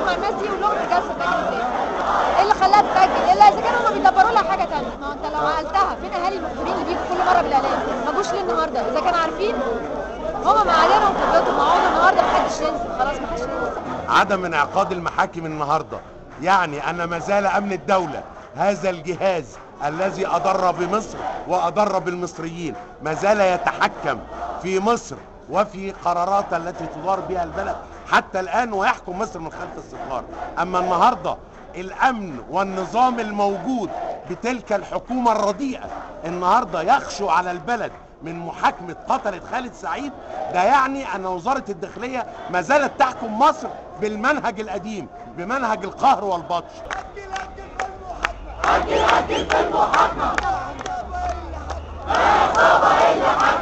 مع الناس دي يقول لهم الرجاله تسجل ازاي؟ ايه اللي خلاها تسجل؟ الا اذا كانوا هم بيدبروا لها حاجه ثانيه. ما هو انت لو عقلتها فين اهالي المخبرين اللي بيجوا كل مره بالاعلام؟ ما جوش ليه النهارده؟ اذا كانوا عارفين هم معادنهم في بيوتهم، اقعدوا النهارده ما حدش ينزل، خلاص ما حدش ينزل. عدم انعقاد المحاكم النهارده يعني ان ما زال امن الدوله هذا الجهاز الذي اضر بمصر واضر بالمصريين ما زال يتحكم في مصر وفي قرارات التي تدار بها البلد حتى الان ويحكم مصر من خلف الستار. اما النهارده الامن والنظام الموجود بتلك الحكومه الرديئه النهارده يخشوا على البلد من محاكمه قتله خالد سعيد، ده يعني ان وزاره الداخليه ما زالت تحكم مصر بالمنهج القديم بمنهج القهر والبطش. عجل في المحاكمة. ما صاب إلا حق.